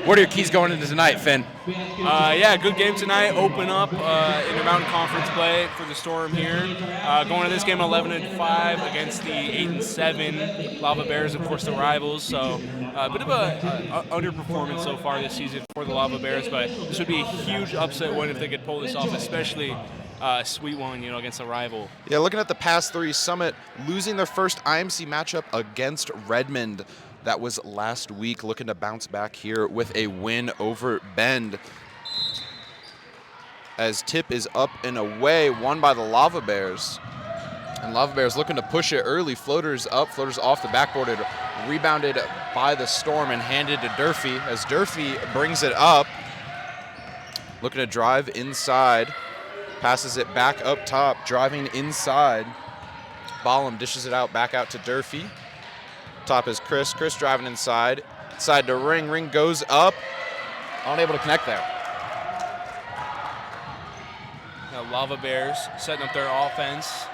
What are your keys going into tonight, Finn? Yeah, good game tonight. Open up Intermountain Conference play for the Storm here. Going to this game 11-5 against the 8-7 Lava Bears, of course, the rivals. So a bit of a underperformance so far this season for the Lava Bears, but this would be a huge upset win if they could pull this off, especially a sweet one, against a rival. Yeah, looking at the past three, Summit losing their first IMC matchup against Redmond. That was last week, looking to bounce back here with a win over Bend. As tip is up and away, won by the Lava Bears. And Lava Bears looking to push it early. Floaters up, floaters off the backboard. Rebounded by the Storm and handed to Durfee as Durfee brings it up. Looking to drive inside. Passes it back up top, driving inside. Ballum dishes it out, back out to Durfee. Top is Chris. Chris driving inside. Side to Ring. Ring goes up. Unable to connect there. Now Lava Bears setting up their offense.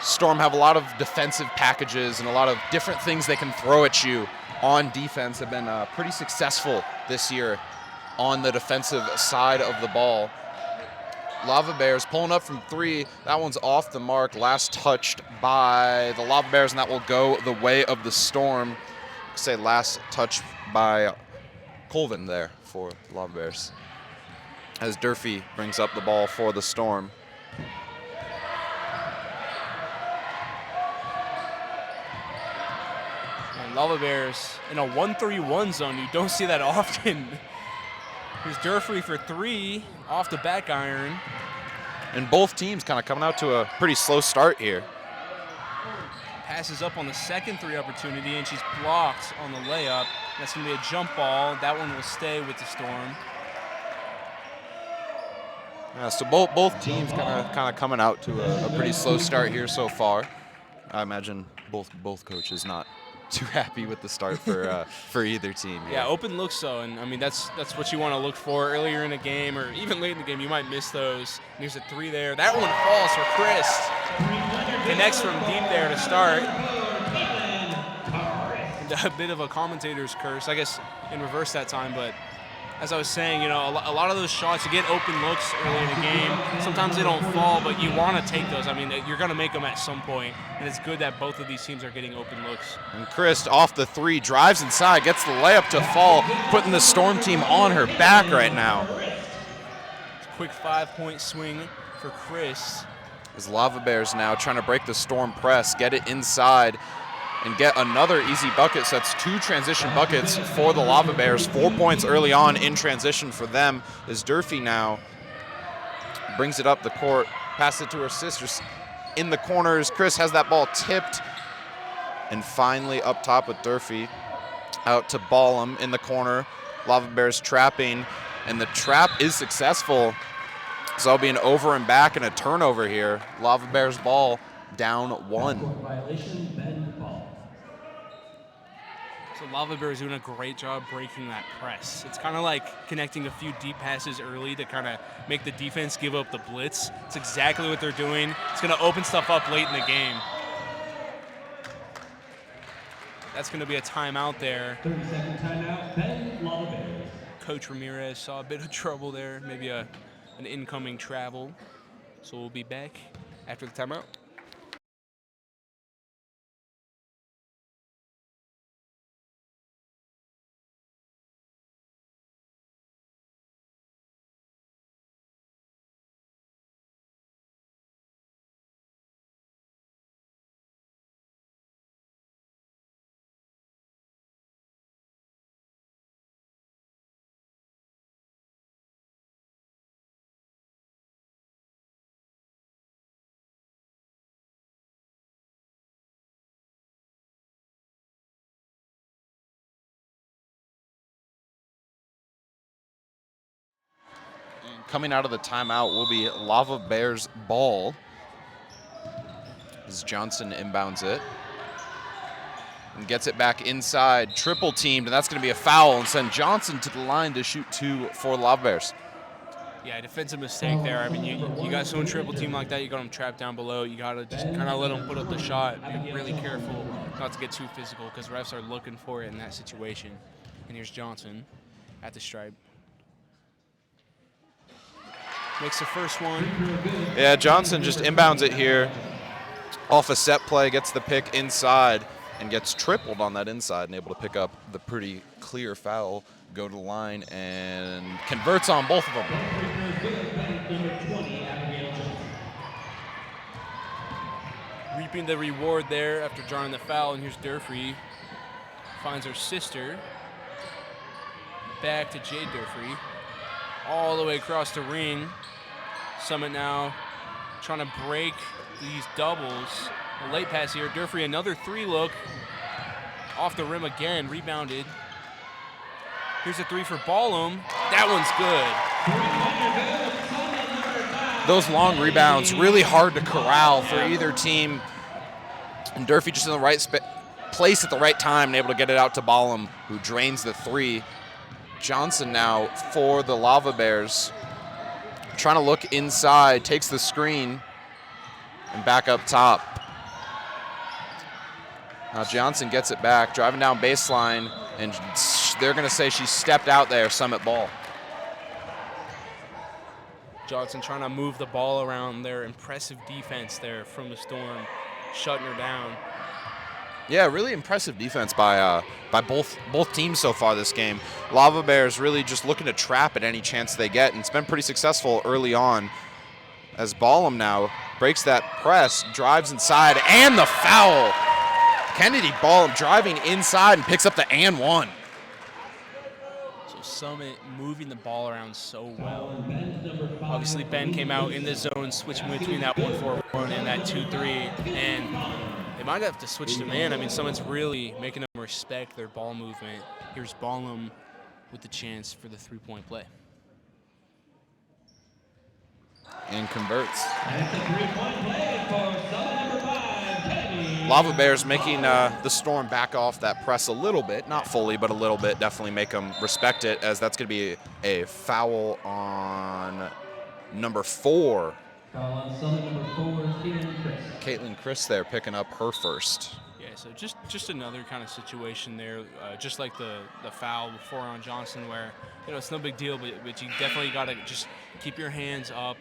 Storm have a lot of defensive packages and a lot of different things they can throw at you on defense. Have been pretty successful this year on the defensive side of the ball. Lava Bears pulling up from three. That one's off the mark. Last touched by the Lava Bears, and that will go the way of the Storm. Say last touch by Colvin there for Lava Bears. As Durfee brings up the ball for the Storm. And Lava Bears in a 1-3-1 zone. You don't see that often. Here's Durfee for three off the back iron. And both teams kind of coming out to a pretty slow start here. Passes up on the second three opportunity, and she's blocked on the layup. That's going to be a jump ball. That one will stay with the Storm. Yeah, so both teams kind of coming out to a pretty slow start here so far. I imagine both coaches not too happy with the start for either team. Yeah, open looks though, and I mean that's what you want to look for earlier in a game or even late in the game. You might miss those. And there's a three there. That one falls for Chris. Connects from deep there to start. A bit of a commentator's curse, I guess, in reverse that time. But as I was saying, a lot of those shots, you get open looks early in the game. Sometimes they don't fall, but you want to take those. I mean, you're going to make them at some point, and it's good that both of these teams are getting open looks. And Chris off the three, drives inside, gets the layup to fall, putting the Storm team on her back right now. Quick 5-point swing for Chris. As Lava Bears now trying to break the Storm press, get it inside, and get another easy bucket. So that's two transition buckets for the Lava Bears. 4 points early on in transition for them as Durfee now brings it up the court, passes it to her sisters in the corners. Chris has that ball tipped. And finally up top with Durfee. Out to Ballum in the corner. Lava Bears trapping, and the trap is successful. So it'll be an over and back and a turnover here. Lava Bears ball down one. So Lava Bears doing a great job breaking that press. It's kind of like connecting a few deep passes early to kind of make the defense give up the blitz. It's exactly what they're doing. It's going to open stuff up late in the game. That's going to be a timeout there. 30-second timeout, Ben Lava Bears. Coach Ramirez saw a bit of trouble there, maybe an incoming travel. So we'll be back after the timeout. Coming out of the timeout will be Lava Bears ball as Johnson inbounds it and gets it back inside, triple teamed, and that's going to be a foul and send Johnson to the line to shoot two for Lava Bears. Yeah, defensive mistake there. I mean, you got someone triple team like that, you got them trapped down below. You got to just kind of let them put up the shot. Be really careful not to get too physical because refs are looking for it in that situation. And here's Johnson at the stripe. Makes the first one. Yeah, Johnson just inbounds it here off a set play, gets the pick inside, and gets tripled on that inside and able to pick up the pretty clear foul, go to the line, and converts on both of them. Reaping the reward there after drawing the foul, and here's Durfee. Finds her sister. Back to Jade Durfee. All the way across the ring. Summit now trying to break these doubles. A late pass here. Durfee, another 3 look. Off the rim again, rebounded. Here's a 3 for Ballum. That one's good. Those long rebounds, really hard to corral for either team. And Durfee just in the right place at the right time and able to get it out to Ballum, who drains the 3. Johnson now for the Lava Bears. Trying to look inside, takes the screen, and back up top. Now Johnson gets it back, driving down baseline, and they're going to say she stepped out there, Summit ball. Johnson trying to move the ball around there. Impressive defense there from the Storm, shutting her down. Yeah, really impressive defense by both teams so far this game. Lava Bears really just looking to trap at any chance they get, and it's been pretty successful early on. As Ballum now breaks that press, drives inside, and the foul. Kennedy Ballum driving inside and picks up the and 1. So Summit moving the ball around so well. Obviously, Ben came out in the zone, switching between that 1-4-1 and that 2-3, and they might have to switch to man. I mean, Summit's really making them respect their ball movement. Here's Ballum with the chance for the 3-point play. And converts. And it's a 3-point play for Summit number 5, Kennedy. Lava Bears making the Storm back off that press a little bit, not fully, but a little bit. Definitely make them respect it, as that's going to be a foul on number 4. Foul on Summit number 4, Caitlin Chris. Caitlin Chris there picking up her first. Yeah, so just another kind of situation there, just like the foul before on Johnson, where it's no big deal, but you definitely got to just keep your hands up,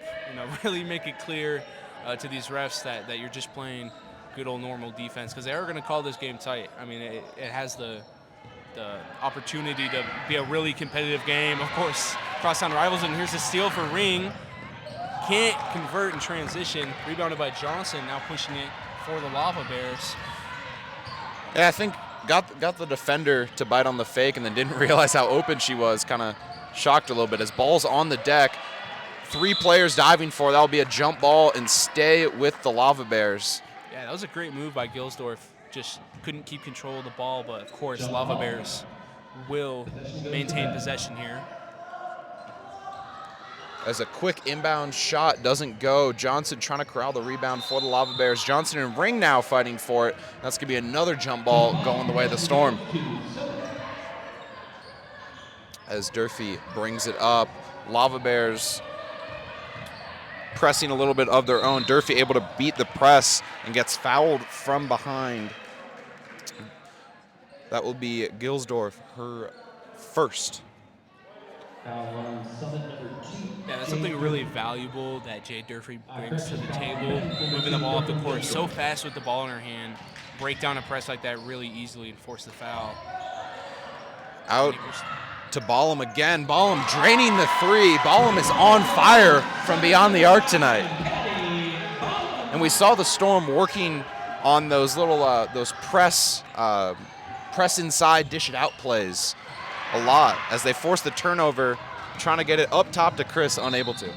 really make it clear to these refs that you're just playing good old normal defense, because they are going to call this game tight. I mean, it has the opportunity to be a really competitive game. Of course, crosstown rivals, and here's a steal for Ring. Can't convert in transition. Rebounded by Johnson, now pushing it for the Lava Bears. Yeah, I think got the defender to bite on the fake and then didn't realize how open she was. Kind of shocked a little bit. As ball's on the deck, 3 players diving for it. That'll be a jump ball and stay with the Lava Bears. Yeah, that was a great move by Gilsdorf. Just couldn't keep control of the ball, but of course, Lava Bears will maintain possession here. As a quick inbound shot doesn't go, Johnson trying to corral the rebound for the Lava Bears. Johnson and Ring now fighting for it. That's going to be another jump ball going the way of the Storm. As Durfee brings it up, Lava Bears pressing a little bit of their own. Durfee able to beat the press and gets fouled from behind. That will be Gilsdorf, her first. Yeah, that's something really valuable that Jade Durfee brings to the table, moving the ball up the court so fast with the ball in her hand, break down a press like that really easily and force the foul. Out to Ballum again. Ballum draining the 3. Ballum is on fire from beyond the arc tonight. And we saw the Storm working on those little those press inside, dish it out plays a lot as they force the turnover, trying to get it up top to Chris, unable to.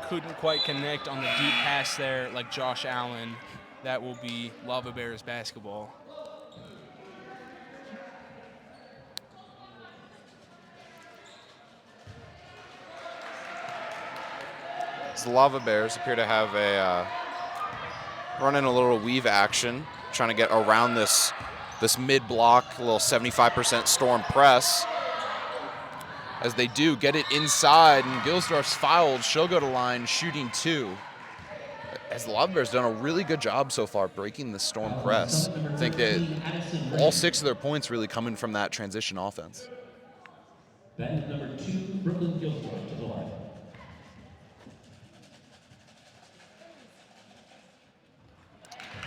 Couldn't quite connect on the deep pass there like Josh Allen. That will be Lava Bears basketball. The Lava Bears appear to have a running a little weave action, trying to get around this mid-block, a little 75% Storm press. as they do get it inside, and Gilsdorf's fouled. She'll go to line shooting 2. As the Lava Bears done a really good job so far breaking the Storm press. I think that all 6 of their points really coming from that transition offense. That is number 2, Brooklyn Gilsdorf to the line.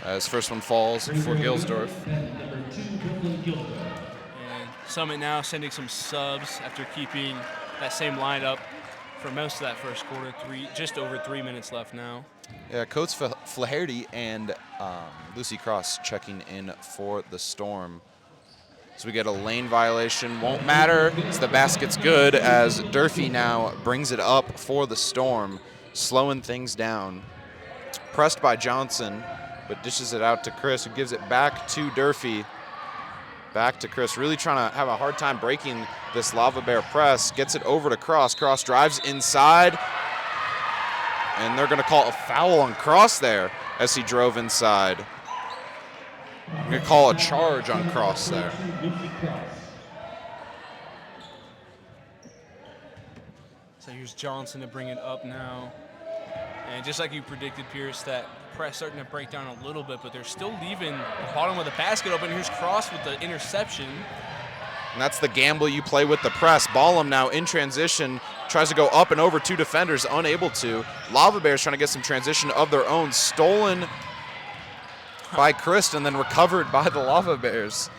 As first one falls for Gilsdorf. That is number 2, Brooklyn Gilsdorf. And Summit now sending some subs after keeping that same lineup for most of that first quarter. Just over 3 minutes left now. Yeah, Coates Flaherty and Lucy Cross checking in for the Storm. So we get a lane violation. Won't matter, as the basket's good, as Durfee now brings it up for the Storm, slowing things down. Pressed by Johnson, but dishes it out to Chris, who gives it back to Durfee. Back to Chris, really trying to have a hard time breaking this Lava Bear press. Gets it over to Cross. Cross drives inside. And they're going to call a foul on Cross there as he drove inside. They're going to call a charge on Cross there. So here's Johnson to bring it up now. And just like you predicted, Pierce, that press starting to break down a little bit, but they're still leaving the bottom of the basket open. Here's Cross with the interception. And that's the gamble you play with the press. Ballum now in transition, tries to go up and over 2 defenders, unable to. Lava Bears trying to get some transition of their own, stolen by Christ and then recovered by the Lava Bears.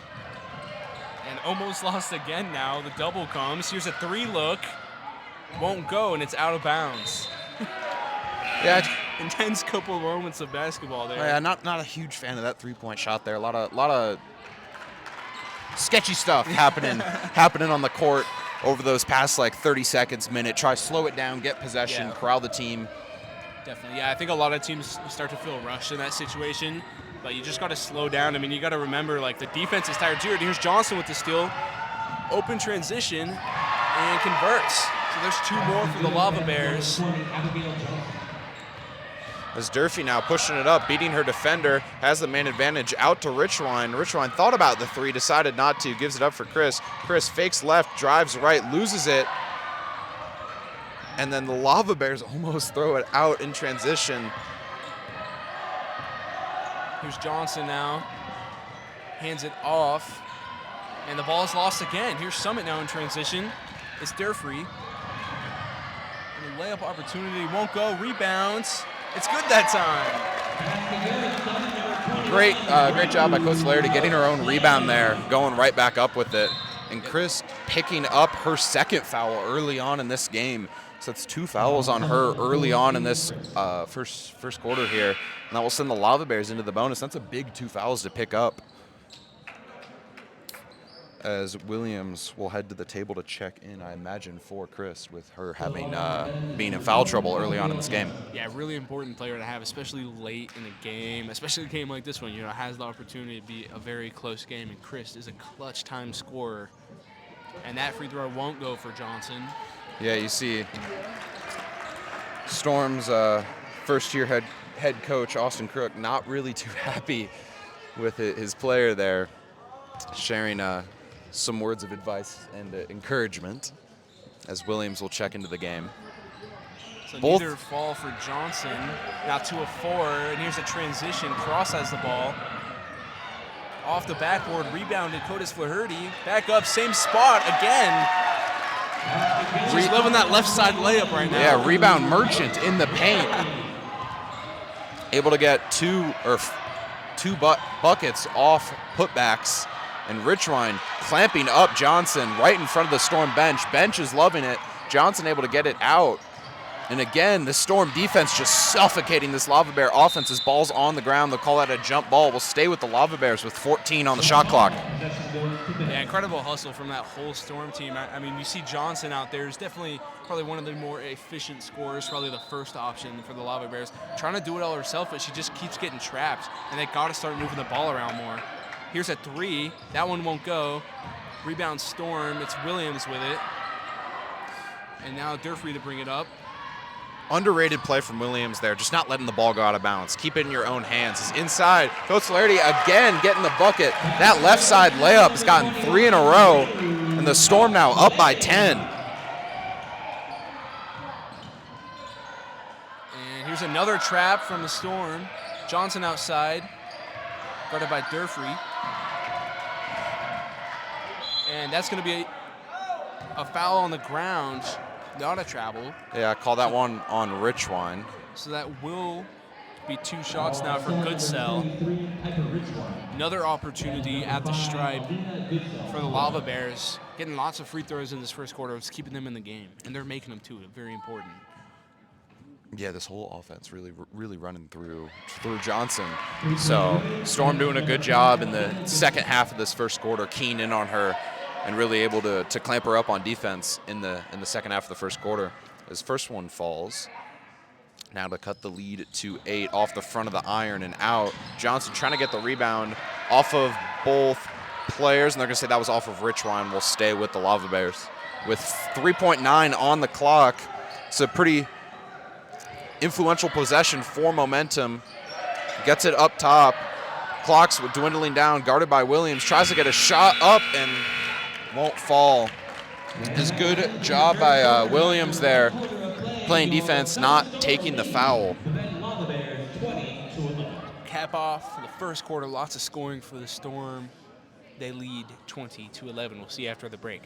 And almost lost again now. The double comes. Here's a 3 look. Won't go, and it's out of bounds. Yeah, Intense couple moments of basketball there. yeah, not a huge fan of that 3-point shot there. A lot of sketchy stuff happening on the court over those past like 30 seconds, minute. Try slow it down, get possession, corral the team. Definitely, yeah. I think a lot of teams start to feel rushed in that situation, but you just got to slow down. I mean, you got to remember, like, the defense is tired too. Here's Johnson with the steal, open transition, and converts. So there's 2 more for the Lava Bears. As Durfee now pushing it up, beating her defender, has the man advantage out to Richwine. Richwine thought about the 3, decided not to, gives it up for Chris. Chris fakes left, drives right, loses it. And then the Lava Bears almost throw it out in transition. Here's Johnson now, hands it off, and the ball is lost again. Here's Summit now in transition. It's Durfee. And the layup opportunity won't go, rebounds. It's good that time. Great job by Coach Flaherty getting her own rebound there, going right back up with it. And Chris picking up her 2nd foul early on in this game. So that's 2 fouls on her early on in this first quarter here. And that will send the Lava Bears into the bonus. That's a big 2 fouls to pick up. As Williams will head to the table to check in, I imagine, for Chris, with her having being in foul trouble early on in this game. Yeah, really important player to have, especially late in a game, especially a game like this one. You know, has the opportunity to be a very close game, and Chris is a clutch time scorer. And that free throw won't go for Johnson. Yeah, you see Storm's first-year head coach, Austin Crook, not really too happy with his player there, sharing some words of advice and encouragement, as Williams will check into the game. So neither fall for Johnson. Now 2 of 4, and here's a transition. Cross has the ball. Off the backboard, rebounded Cotis Flaherty. Back up, same spot again. She's loving that left side layup right now. Yeah, rebound Merchant in the paint. Able to get 2 buckets off putbacks. And Richwine clamping up Johnson right in front of the Storm bench. Bench is loving it. Johnson able to get it out. And again, the Storm defense just suffocating this Lava Bear offense. As ball's on the ground, they'll call that a jump ball. We'll stay with the Lava Bears with 14 on the shot clock. Yeah, incredible hustle from that whole Storm team. I mean, you see Johnson out there is definitely probably one of the more efficient scorers, probably the first option for the Lava Bears. Trying to do it all herself, but she just keeps getting trapped, and they got to start moving the ball around more. Here's a 3. That one won't go. Rebound Storm. It's Williams with it. And now Durfee to bring it up. Underrated play from Williams there, just not letting the ball go out of bounds. Keep it in your own hands. It's inside. Coach Flaherty again getting the bucket. That left side layup has gotten 3 in a row, and the Storm now up by 10. Here's another trap from the Storm. Johnson outside, guarded by Durfee. And that's going to be a foul on the ground, not a travel. Yeah, call that one on Richwine. So that will be 2 shots now for Goodsell. Another opportunity at the stripe for the Lava Bears. Getting lots of free throws in this first quarter. It's keeping them in the game. And they're making them too. Very important. Yeah, this whole offense really running through Johnson. So Storm doing a good job in the second half of this first quarter, keying in on her and really able to clamp her up on defense in the second half of the first quarter. His first one falls. Now to cut the lead to 8 off the front of the iron and out. Johnson trying to get the rebound off of both players, and they're going to say that was off of Richwine. Will stay with the Lava Bears. With 3.9 on the clock, it's a pretty influential possession for Momentum. Gets it up top. Clock's dwindling down, guarded by Williams. Tries to get a shot up and won't fall. It's good job by Williams there, playing defense, not taking the foul. Cap off the first quarter, lots of scoring for the Storm. They lead 20-11. We'll see after the break.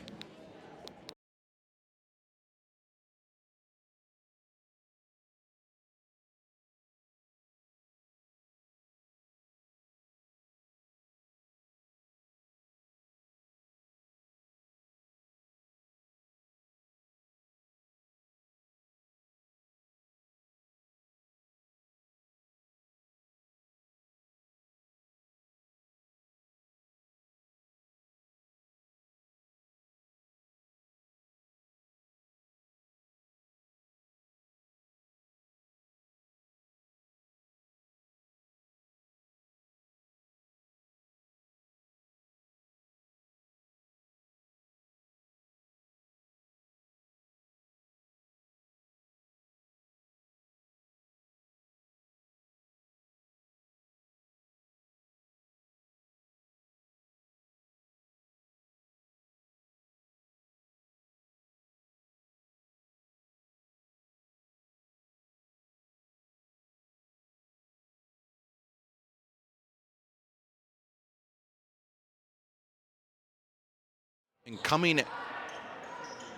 And coming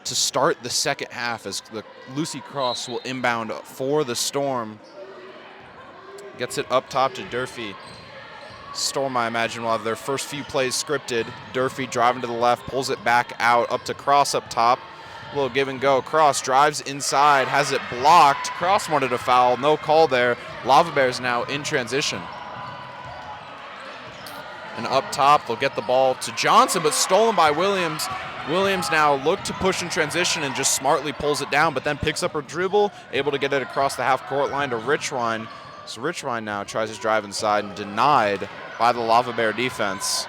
to start the second half as the Lucy Cross will inbound for the Storm. Gets it up top to Durfee. Storm, I imagine, will have their first few plays scripted. Durfee driving to the left, pulls it back out, up to Cross up top. A little give and go. Cross drives inside, has it blocked. Cross wanted a foul, no call there. Lava Bears now in transition. And up top, they'll get the ball to Johnson, but stolen by Williams. Williams now looked to push in transition and just smartly pulls it down, but then picks up her dribble, able to get it across the half-court line to Richwine. So Richwine now tries his drive inside and denied by the Lava Bear defense.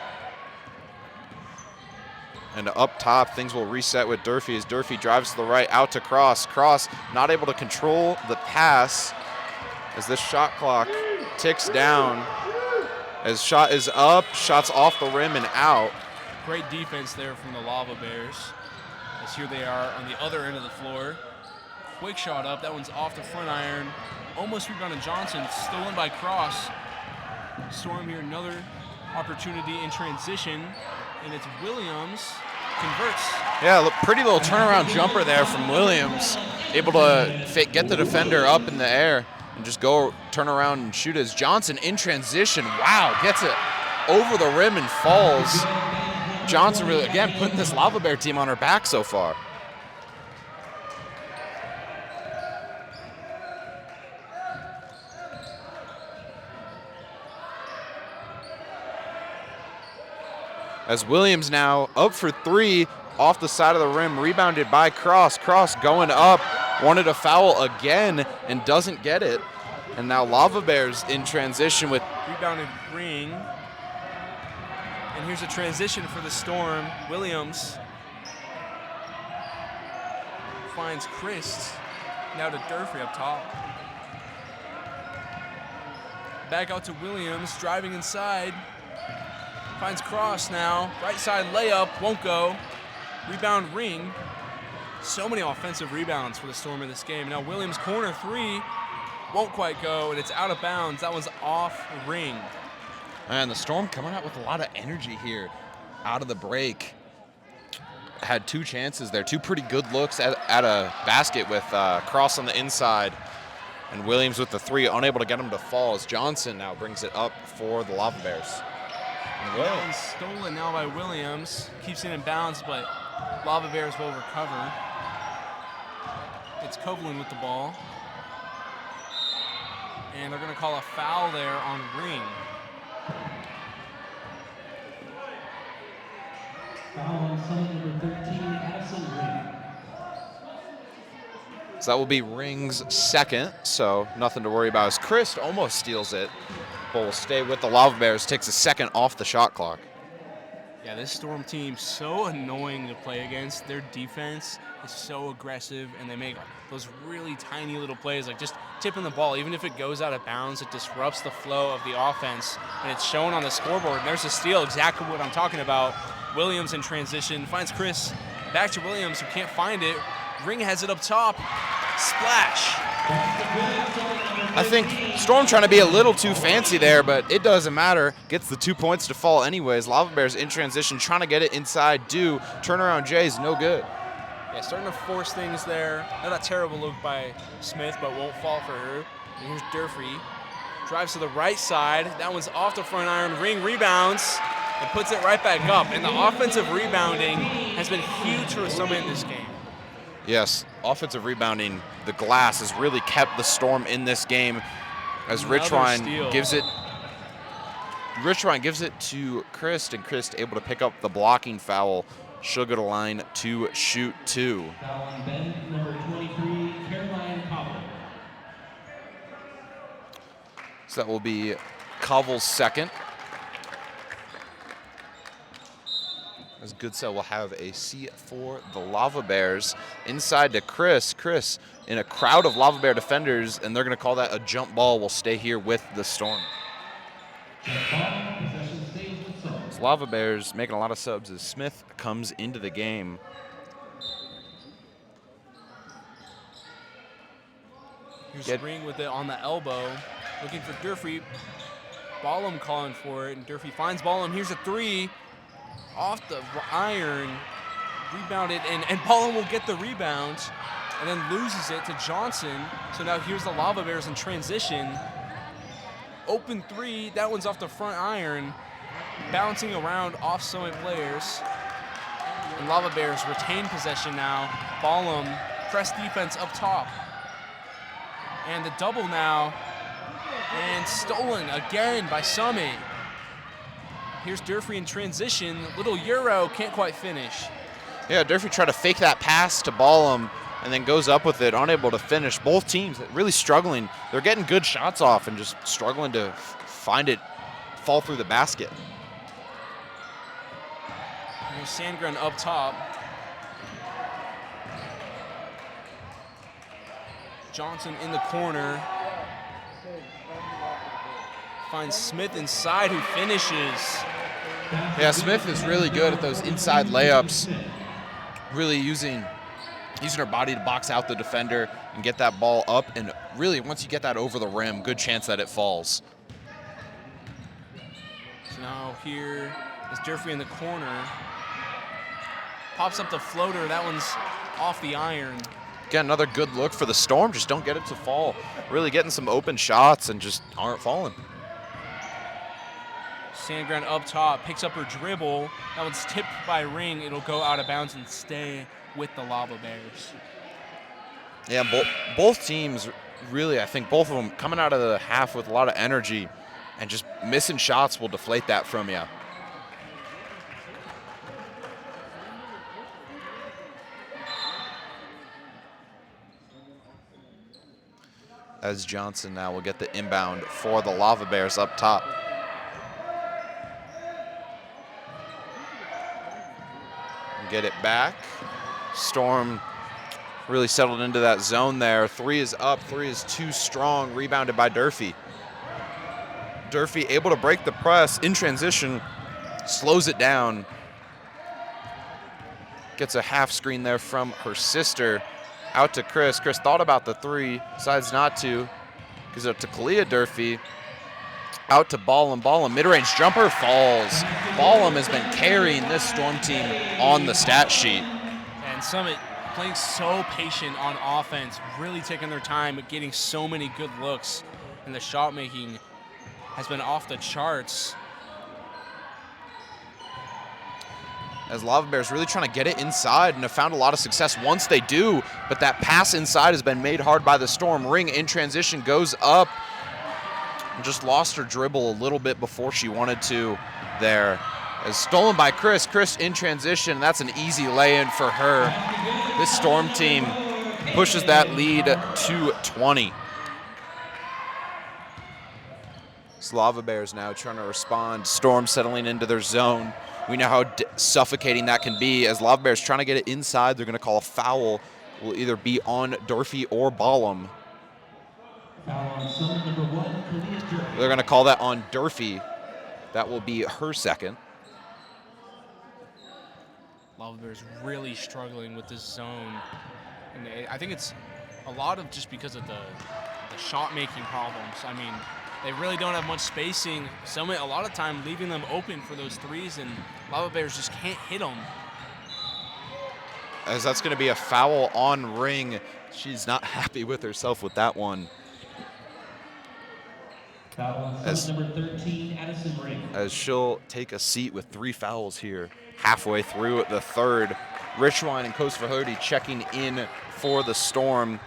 And up top, things will reset with Durfee as Durfee drives to the right, out to Cross. Cross not able to control the pass as this shot clock ticks down. As shot is up, shots off the rim and out. Great defense there from the Lava Bears. As here they are on the other end of the floor. Quick shot up, that one's off the front iron. Almost rebounded Johnson, stolen by Cross. Storm here, another opportunity in transition, and it's Williams, converts. Yeah, look, pretty little turnaround jumper there from Williams. Able to get the defender up in the air and just go turn around and shoot as Johnson in transition. Wow, gets it over the rim and falls. Johnson really, again, putting this Lava Bear team on her back so far. As Williams now up for three, off the side of the rim, rebounded by Cross. Cross going up, wanted a foul again and doesn't get it. And now Lava Bears in transition with rebounded Ring. And here's a transition for the Storm. Williams finds Christ. Now to Durfee up top. Back out to Williams, driving inside. Finds Cross now. Right side layup, won't go. Rebound Ring. So many offensive rebounds for the Storm in this game. Now Williams corner three. Won't quite go, and it's out of bounds. That one's off ring. And the Storm coming out with a lot of energy here out of the break. Had 2 chances there, 2 pretty good looks at a basket with Cross on the inside. And Williams with the 3, unable to get him to fall as Johnson now brings it up for the Lava Bears. That one's stolen now by Williams. Keeps it in bounds, but Lava Bears will recover. It's Kovlin with the ball. And they're going to call a foul there on Ring. Foul on Summit number 13, Addison Ring. So that will be Ring's second, so nothing to worry about as Christ almost steals it, but will stay with the Lava Bears, takes a second off the shot clock. Yeah, this Storm team so annoying to play against. Their defense is so aggressive, and they make those really tiny little plays, like just tipping the ball. Even if it goes out of bounds, it disrupts the flow of the offense, and it's shown on the scoreboard. And there's a steal, exactly what I'm talking about. Williams in transition, finds Chris, back to Williams, who can't find it. Ring has it up top, splash. I think Storm trying to be a little too fancy there, but it doesn't matter. Gets the 2 points to fall anyways. Lava Bears in transition, trying to get it inside. Turnaround Jay's no good. Yeah, starting to force things there. Not a terrible look by Smith, but won't fall for her. And here's Durfee. Drives to the right side. That one's off the front iron. Ring rebounds and puts it right back up. And the offensive rebounding has been huge for Summit in this game. Yes, offensive rebounding, the glass has really kept the Storm in this game as Richwine gives it to Christ, and Christ able to pick up the blocking foul. She'll go to line to shoot 2. Foul on Ben number 23, Caroline Cobble. So that will be Covell's second. As Goodset will have a seat for the Lava Bears. Inside to Chris. Chris in a crowd of Lava Bear defenders, and they're going to call that a jump ball. Will stay here with the Storm. So Lava Bears making a lot of subs as Smith comes into the game. Here's Ring with it on the elbow. Looking for Durfee. Ballum calling for it, and Durfee finds Ballum. Here's a 3. Off the iron, rebounded, and Ballum will get the rebound and then loses it to Johnson. So now here's the Lava Bears in transition. Open 3, that one's off the front iron, bouncing around off Summit players. And Lava Bears retain possession now. Ballum, press defense up top. And the double now, and stolen again by Summit. Here's Durfee in transition. Little Euro, can't quite finish. Yeah, Durfee tried to fake that pass to Ballum and then goes up with it, unable to finish. Both teams really struggling. They're getting good shots off and just struggling to find it fall through the basket. Here's Sandgren up top. Johnson in the corner. Finds Smith inside, who finishes. Yeah, Smith is really good at those inside layups, really using her body to box out the defender and get that ball up. And really, once you get that over the rim, good chance that it falls. So now here is Durfee in the corner. Pops up the floater. That one's off the iron. Again, another good look for the Storm. Just don't get it to fall. Really getting some open shots and just aren't falling. Sandgren up top, picks up her dribble. That one's tipped by Ring. It'll go out of bounds and stay with the Lava Bears. Yeah, both teams really, I think both of them coming out of the half with a lot of energy, and just missing shots will deflate that from you. As Johnson now will get the inbound for the Lava Bears up top. Get it back. Storm really settled into that zone there. 3 is up, 3 is too strong, rebounded by Durfee. Durfee able to break the press in transition, slows it down. Gets a half screen there from her sister. Out to Chris. Chris thought about the 3, decides not to. Gives it up to Kalia Durfee. Out to Ballum. Ballum, mid-range jumper, falls. Ballum has been carrying this Storm team on the stat sheet. And Summit playing so patient on offense, really taking their time, but getting so many good looks. And the shot making has been off the charts. As Lava Bears really trying to get it inside and have found a lot of success once they do, but that pass inside has been made hard by the Storm. Ring in transition goes up. And just lost her dribble a little bit before she wanted to there. As stolen by Chris. Chris in transition. That's an easy lay-in for her. This Storm team pushes that lead to 20. Lava Bears now trying to respond. Storm settling into their zone. We know how suffocating that can be. As Lava Bears trying to get it inside, they're going to call a foul. Will either be on Durfee or Ballum. They're going to call that on Durfee. That will be her second. Lava Bears really struggling with this zone. And I think it's a lot of just because of the shot-making problems. I mean, they really don't have much spacing. Summit, a lot of time, leaving them open for those threes, and Lava Bears just can't hit them. As that's going to be a foul on Ring. She's not happy with herself with that one. As number 13, Addison Ring. As she'll take a seat with 3 fouls here halfway through the third. Richwine and Coach Verhody checking in for the Storm.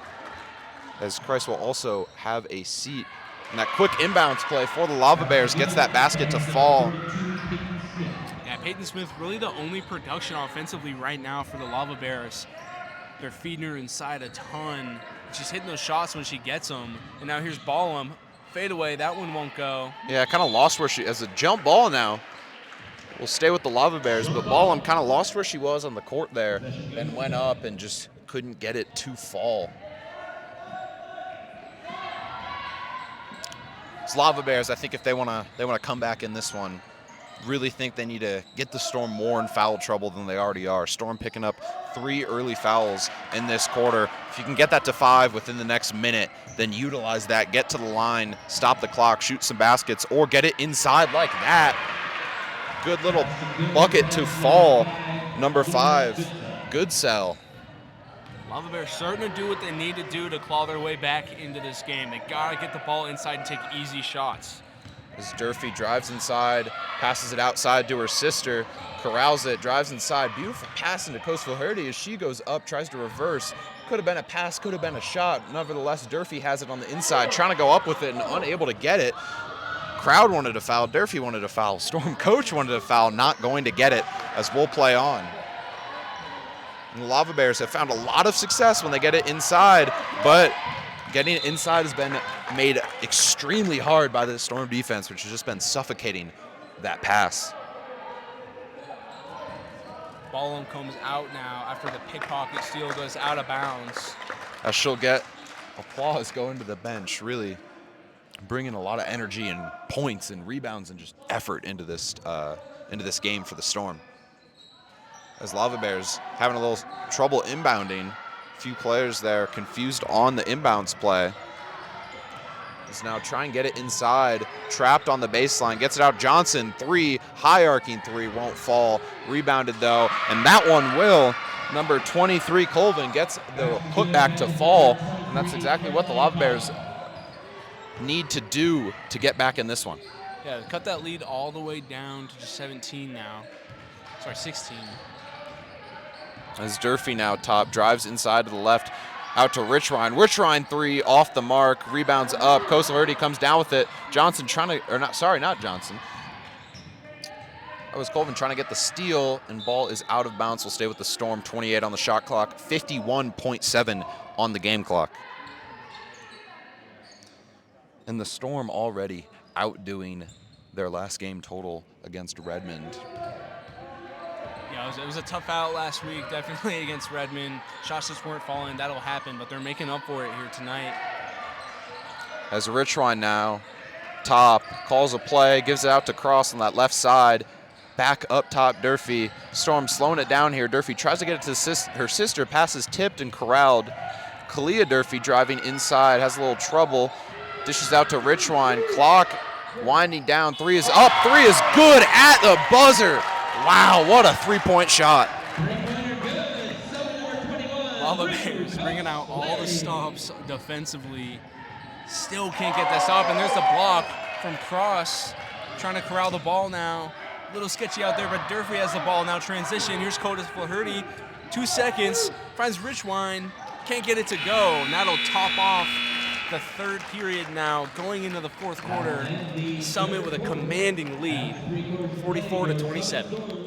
As Christ will also have a seat. And that quick inbounds play for the Lava Bears gets that basket to fall. Yeah, Peyton Smith really the only production offensively right now for the Lava Bears. They're feeding her inside a ton. She's hitting those shots when she gets them. And now here's Ballum. Fade away, that one won't go. Yeah, kind of lost where she, as a jump ball now. We'll stay with the Lava Bears, but Ballum kind of lost where she was on the court there and went up and just couldn't get it to fall. It's Lava Bears, I think if they wanna come back in this one, really think they need to get the Storm more in foul trouble than they already are. Storm picking up 3 early fouls in this quarter. If you can get that to 5 within the next minute, then utilize that, get to the line, stop the clock, shoot some baskets, or get it inside like that. Good little bucket to fall. Number 5, good sell. Lava Bears starting to do what they need to do to claw their way back into this game. They gotta get the ball inside and take easy shots. As Durfee drives inside, passes it outside to her sister, corrals it, drives inside. Beautiful pass into Coach Verhody as she goes up, tries to reverse. Could have been a pass, could have been a shot. Nevertheless, Durfee has it on the inside, trying to go up with it and unable to get it. Crowd wanted a foul, Durfee wanted a foul, Storm coach wanted a foul, not going to get it as we'll play on. And the Lava Bears have found a lot of success when they get it inside, but getting it inside has been made extremely hard by the Storm defense, which has just been suffocating that pass. Ballum comes out now after the pickpocket steal goes out of bounds. As she'll get applause going to the bench, really bringing a lot of energy and points and rebounds and just effort into this game for the Storm. As Lava Bears having a little trouble inbounding. A few players there confused on the inbounds play. Is now trying to get it inside, trapped on the baseline, gets it out. Johnson, 3, high arcing 3, won't fall. Rebounded though, and that one will. Number 23, Colvin, gets the putback to fall, and that's exactly what the Lava Bears need to do to get back in this one. Yeah, cut that lead all the way down to just 17 now. Sorry, 16. As Durfee now top, drives inside to the left, out to Richrine. Richrine 3 off the mark, rebounds up. Coastal Verde comes down with it. Johnson trying to, or not, sorry, not Johnson. That was Colvin trying to get the steal, and ball is out of bounds. We'll stay with the Storm. 28 on the shot clock, 51.7 on the game clock. And the Storm already outdoing their last game total against Redmond. Yeah, it was a tough out last week, definitely against Redmond. Shots just weren't falling. That'll happen, but they're making up for it here tonight. As Richwine now, top, calls a play, gives it out to Cross on that left side. Back up top, Durfee. Storm slowing it down here. Durfee tries to get it to her sister, passes tipped and corralled. Kalia Durfee driving inside, has a little trouble. Dishes out to Richwine. Clock winding down. 3 is up. 3 is good at the buzzer. Wow, what a three-point shot. Lava Bears bringing out all the stops defensively. Still can't get that stop, and there's the block from Cross. Trying to corral the ball now. A little sketchy out there, but Durfee has the ball now. Transition. Here's Codis Flaherty. 2 seconds. Finds Richwine. Can't get it to go. And that'll top off the third period now. Going into the fourth quarter. Summit with a commanding lead. 44-27.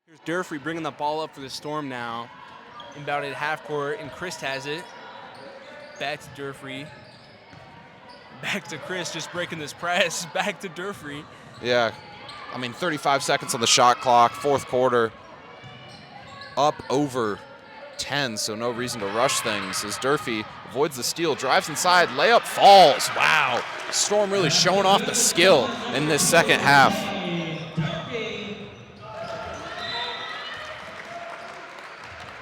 Here's Durfee bringing the ball up for the Storm now. Inbounded half court, and Chris has it. Back to Durfee. Back to Chris, just breaking this press. Back to Durfee. Yeah, I mean, 35 seconds on the shot clock, fourth quarter. Up over 10, so no reason to rush things as Durfee avoids the steal, drives inside, layup falls. Wow, Storm really showing off the skill in this second half.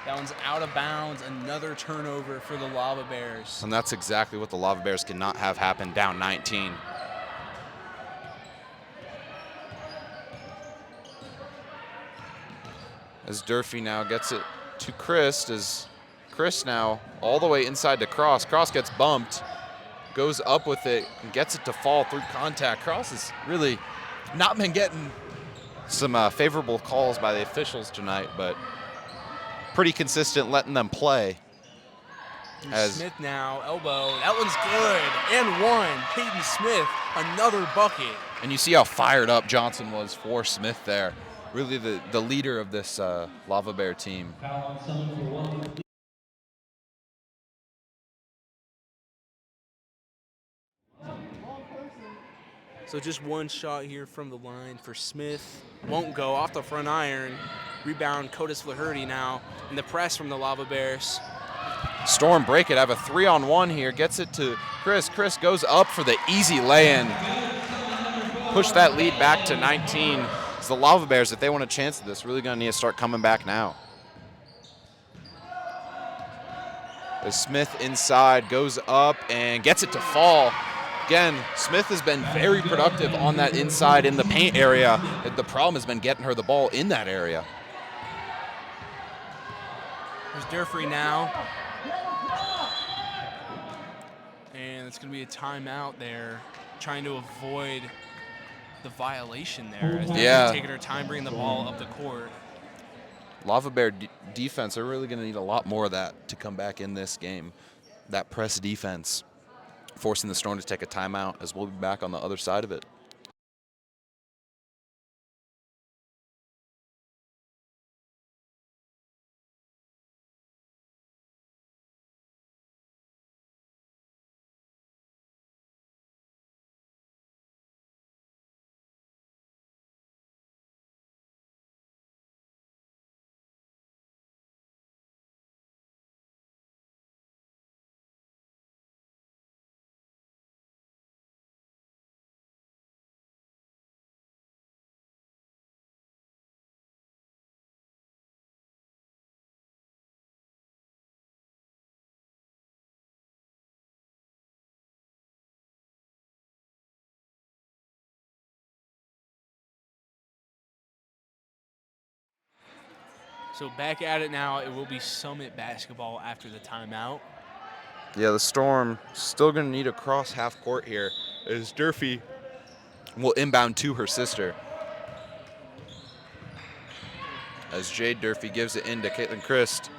That one's out of bounds. Another turnover for the Lava Bears. And that's exactly what the Lava Bears cannot have happen down 19. As Durfee now gets it to Chris, as Chris now all the way inside to Cross. Cross gets bumped, goes up with it, and gets it to fall through contact. Cross has really not been getting some favorable calls by the officials tonight, but pretty consistent letting them play. As Smith now, elbow. That one's good. And one. Peyton Smith, another bucket. And you see how fired up Johnson was for Smith there. Really the leader of this Lava Bear team. So just one shot here from the line for Smith. Won't go off the front iron. Rebound, Codis Flaherty now in the press from the Lava Bears. Storm break it, have a 3-on-1 here, gets it to Chris. Chris goes up for the easy lay-in. Push that lead back to 19. It's the Lava Bears, if they want a chance at this, really gonna need to start coming back now. As Smith inside goes up and gets it to fall. Again, Smith has been very productive on that inside in the paint area. The problem has been getting her the ball in that area. There's Durfee now. And it's going to be a timeout there, trying to avoid the violation there. As Durfee's taking her time bringing the ball up the court. Lava Bear defense are really going to need a lot more of that to come back in this game. That press defense, forcing the Storm to take a timeout, as we'll be back on the other side of it. So back at it now. It will be Summit basketball after the timeout. Yeah, the Storm still going to need a cross half court here as Durfee will inbound to her sister. As Jade Durfee gives it in to Caitlin Christ.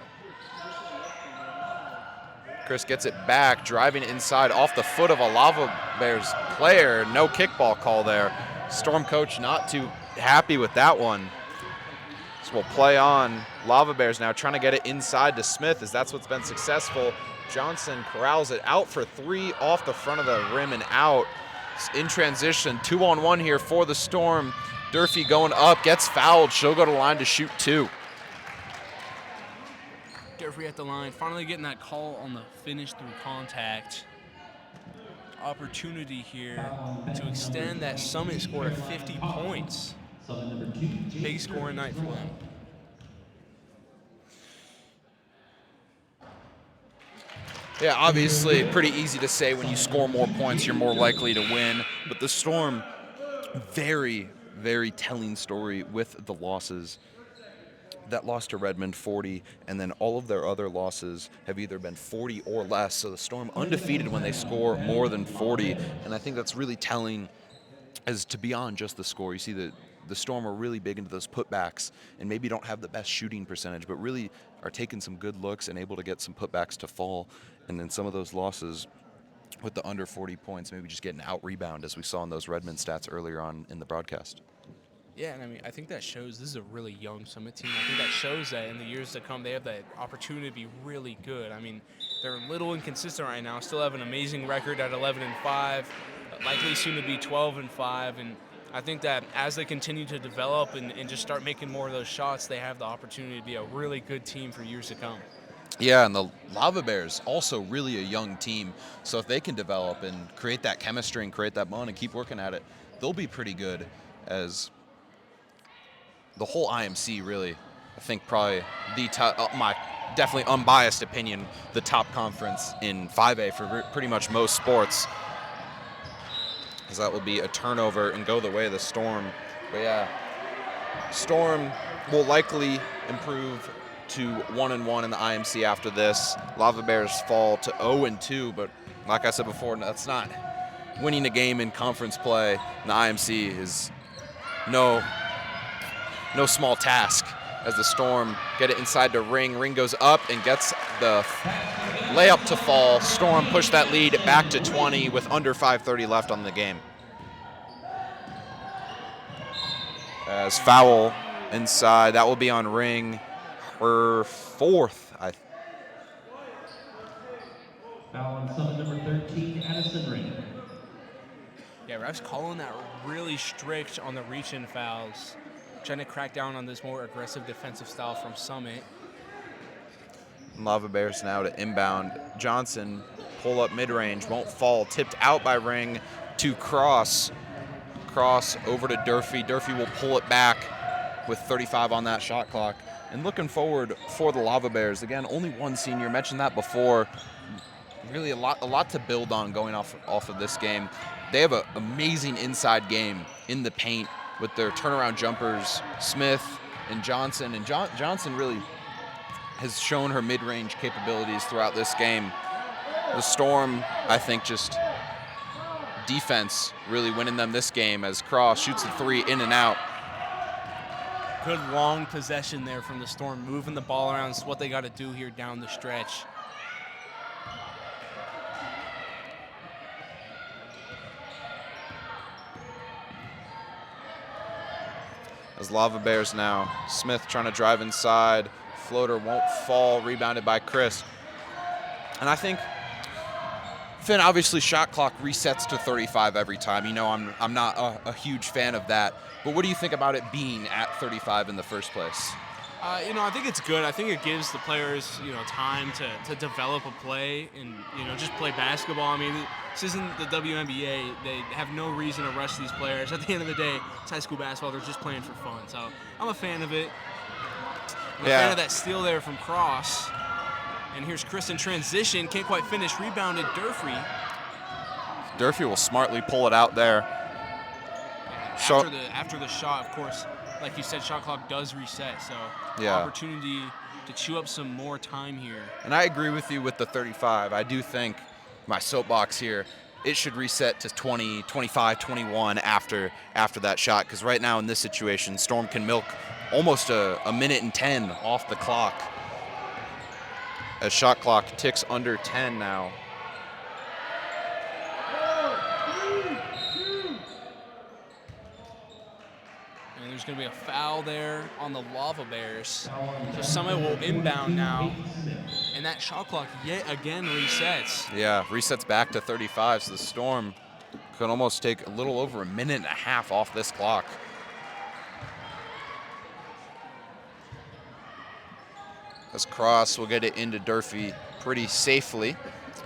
Chris gets it back, driving inside off the foot of a Lava Bears player. No kickball call there. Storm coach not too happy with that one. So we'll play on. Lava Bears now trying to get it inside to Smith, as that's what's been successful. Johnson corrals it out for three off the front of the rim and out. In transition, 2-on-1 here for the Storm. Durfee going up, gets fouled. She'll go to line to shoot two. Durfee at the line, finally getting that call on the finish through contact. Opportunity here to extend that Summit score to 50 points. Big scoring night for them. Yeah, obviously pretty easy to say when you score more points, you're more likely to win. But the Storm, very, very telling story with the losses. That loss to Redmond, 40, and then all of their other losses have either been 40 or less. So the Storm undefeated when they score more than 40, and I think that's really telling as to beyond just the score. You see that the Storm are really big into those putbacks and maybe don't have the best shooting percentage, but really are taking some good looks and able to get some putbacks to fall. And then some of those losses with the under 40 points, maybe just getting out rebound, as we saw in those Redmond stats earlier on in the broadcast. Yeah, and I mean, I think that shows this is a really young Summit team. I think that shows that in the years to come, they have that opportunity to be really good. I mean, they're a little inconsistent right now. Still have an amazing record at 11-5, likely soon to be 12-5. And I think that as they continue to develop and just start making more of those shots, they have the opportunity to be a really good team for years to come. Yeah, and the Lava Bears, also really a young team. So if they can develop and create that chemistry and create that bond and keep working at it, they'll be pretty good. As the whole IMC, really, I think probably the top, my definitely unbiased opinion, the top conference in 5A for pretty much most sports. As that will be a turnover and go the way of the Storm. But yeah, Storm will likely improve to 1-1 in the IMC after this. Lava Bears fall to 0-2, but like I said before, that's not winning a game in conference play in the IMC is no small task, as the Storm get it inside the ring. Ring goes up and gets the layup to fall. Storm push that lead back to 20 with under 5:30 left on the game. As foul inside, that will be on Ring, her fourth. Foul on Summit number 13, Addison Ring. Yeah, refs calling that really strict on the reach-in fouls, trying to crack down on this more aggressive defensive style from Summit. Lava Bears now to inbound. Johnson, pull up mid-range, won't fall. Tipped out by Ring to Cross. Cross over to Durfee. Durfee will pull it back with 35 on that shot clock. And looking forward for the Lava Bears, again, only one senior. Mentioned that before. Really a lot to build on going off of this game. They have an amazing inside game in the paint with their turnaround jumpers, Smith and Johnson. And Johnson really has shown her mid-range capabilities throughout this game. The Storm, I think, just defense really winning them this game as Cross shoots the three in and out. Good long possession there from the Storm, moving the ball around. It's what they got to do here down the stretch. As Lava Bears now, Smith trying to drive inside. Floater won't fall, rebounded by Chris. And I think Finn, obviously shot clock resets to 35 every time. You know, I'm not a huge fan of that. But what do you think about it being at 35 in the first place? I think it's good. I think it gives the players, time to develop a play and, just play basketball. I mean, this isn't the WNBA. They have no reason to rush these players. At the end of the day, it's high school basketball. They're just playing for fun. So I'm a fan of it. I'm a fan of that steal there from Cross. And here's Chris in transition. Can't quite finish. Rebounded Durfee. Durfee will smartly pull it out there. After the shot, of course, like you said, shot clock does reset. So Yeah. opportunity to chew up some more time here. And I agree with you with the 35. I do think my soapbox here, it should reset to 20, 25, 21 after that shot, because right now in this situation, Storm can milk almost a minute and 10 off the clock. As shot clock ticks under 10 now. And there's going to be a foul there on the Lava Bears. So Summit will inbound now. And that shot clock yet again resets. Yeah, resets back to 35, so the Storm could almost take a little over a minute and a half off this clock. As Cross will get it into Durfee pretty safely,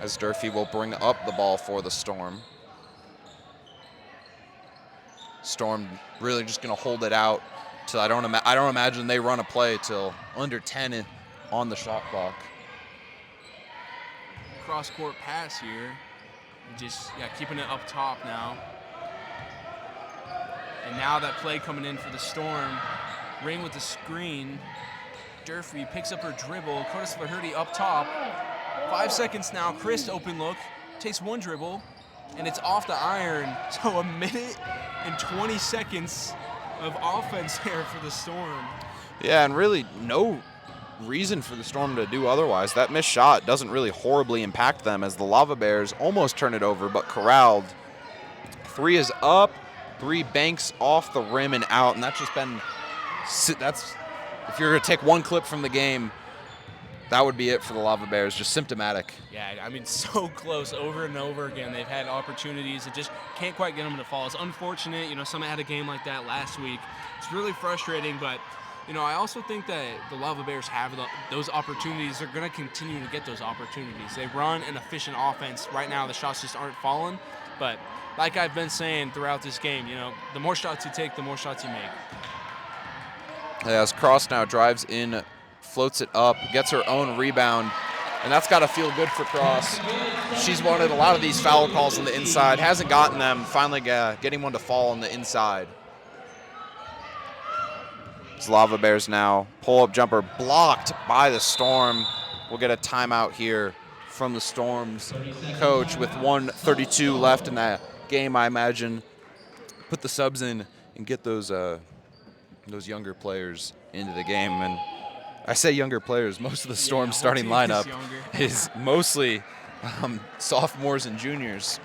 as Durfee will bring up the ball for the Storm. Storm really just going to hold it out till I don't imagine they run a play till under 10 on the shot clock. Cross-court pass here. Just keeping it up top now. And now that play coming in for the Storm. Ring with the screen. Durfee picks up her dribble. Curtis Flaherty up top. 5 seconds now. Chris open look. Takes one dribble. And it's off the iron. So a minute and 20 seconds of offense there for the Storm. Yeah, and really no reason for the Storm to do otherwise. That missed shot doesn't really horribly impact them as the Lava Bears almost turn it over, but corralled. 3 is up, 3 banks off the rim and out, and that's just been, that's, if you're going to take one clip from the game, that would be it for the Lava Bears, just symptomatic. Yeah, I mean, so close over and over again. They've had opportunities that just can't quite get them to fall. It's unfortunate, Summit had a game like that last week. It's really frustrating, but I also think that the Lava Bears have those opportunities. They're going to continue to get those opportunities. They run an efficient offense. Right now, the shots just aren't falling. But like I've been saying throughout this game, the more shots you take, the more shots you make. As Cross now drives in, floats it up, gets her own rebound, and that's got to feel good for Cross. She's wanted a lot of these foul calls on the inside, hasn't gotten them, finally getting one to fall on the inside. Lava Bears now, pull-up jumper blocked by the Storm. We'll get a timeout here from the Storm's coach with 1:32 left in that game, I imagine. Put the subs in and get those younger players into the game. And I say younger players, most of the Storm's starting lineup is mostly sophomores and juniors.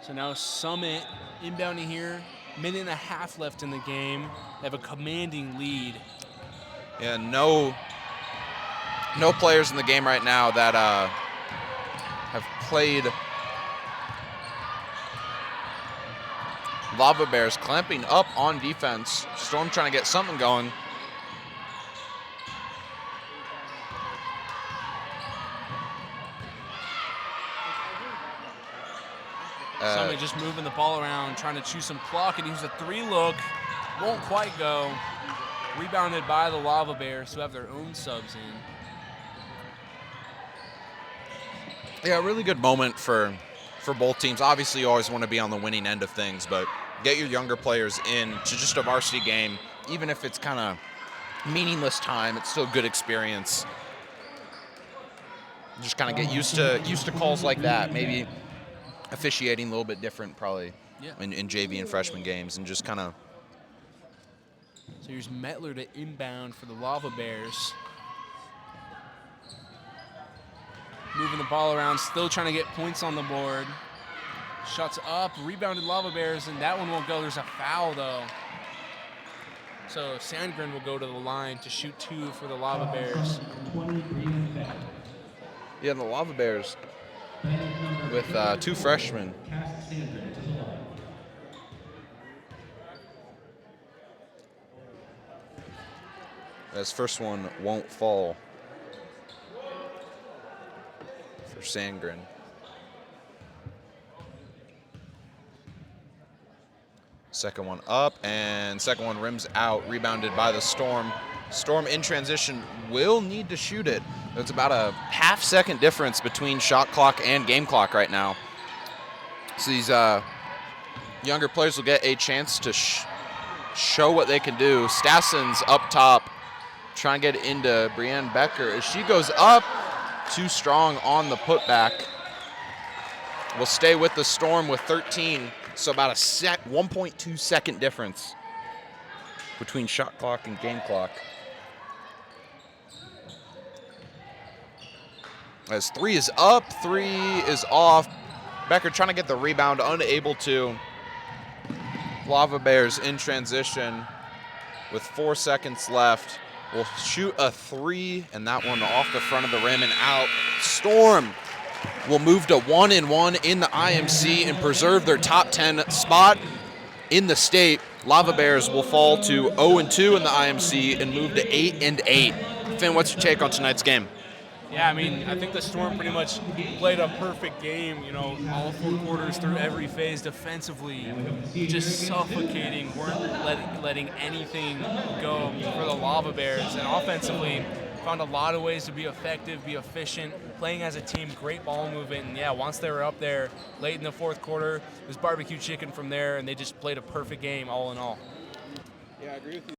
So now Summit inbounding here. Minute and a half left in the game. They have a commanding lead. Yeah, no players in the game right now that have played. Lava Bears clamping up on defense. Storm trying to get something going. Summit just moving the ball around, trying to chew some clock, and use a 3-look. Won't quite go. Rebounded by the Lava Bears, who have their own subs in. Yeah, a really good moment for both teams. Obviously, you always want to be on the winning end of things, but get your younger players in to just a varsity game, even if it's kind of meaningless time. It's still a good experience. Just kind of get used to calls like that. Maybe officiating a little bit different, probably, in JV and freshman games, and just kind of. So here's Mettler to inbound for the Lava Bears. Moving the ball around, still trying to get points on the board. Shots up, rebounded Lava Bears, and that one won't go. There's a foul, though. So Sandgren will go to the line to shoot 2 for the Lava Bears. Yeah, the Lava Bears with 2 freshmen. Pass Sandgren to the line. As first one won't fall for Sandgren. Second one up, and second one rims out, rebounded by the Storm. Storm in transition will need to shoot it. It's about a half-second difference between shot clock and game clock right now. So these younger players will get a chance to show what they can do. Stassen's up top, trying to get into Brienne Becker. As she goes up, too strong on the putback. Will stay with the Storm with 13. So about a 1.2 second difference between shot clock and game clock. As 3 is up, 3 is off. Becker trying to get the rebound, unable to. Lava Bears in transition with 4 seconds left. Will shoot a 3, and that one off the front of the rim and out. Storm will move to 1-1 in the IMC and preserve their top 10 spot in the state. Lava Bears will fall to 0-2 in the IMC and move to 8-8. Finn, what's your take on tonight's game? Yeah, I mean, I think the Storm pretty much played a perfect game, you know, all 4 quarters through every phase defensively, just suffocating, weren't letting anything go for the Lava Bears, and offensively found a lot of ways to be effective, be efficient, playing as a team, great ball movement, and yeah, once they were up there late in the 4th quarter, it was barbecue chicken from there, and they just played a perfect game all in all. Yeah, I agree with you.